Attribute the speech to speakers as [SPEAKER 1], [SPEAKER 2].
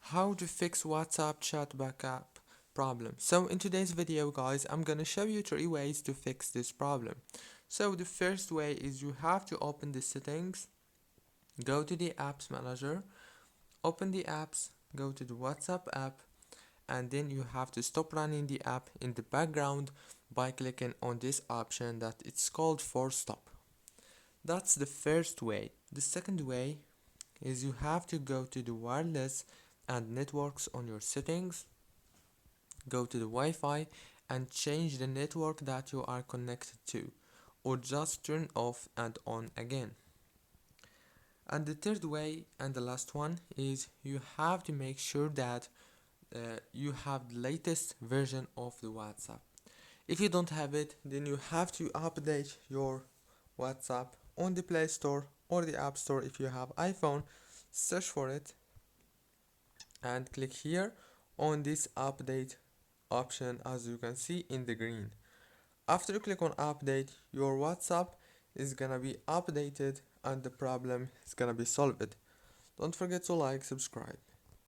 [SPEAKER 1] How to fix WhatsApp chat backup problem. So in today's video guys, I'm gonna show you 3 ways to fix this problem. So the first way is you have to open the settings, go to the apps manager, open the apps, go to the WhatsApp app, and then you have to stop running the app in the background by clicking on this option that it's called force stop. That's the first way. The second way is you have to go to the wireless and networks on your settings, go to the Wi-Fi and change the network that you are connected to, or just turn off and on again. And the third way and the last one is you have to make sure that you have the latest version of the WhatsApp. If you don't have it, then you have to update your WhatsApp on the Play Store or the App Store. If you have iPhone, search for it and click here on this update option, as you can see in the green. After you click on update, your WhatsApp is gonna be updated and the problem is gonna be solved. Don't forget to like, subscribe.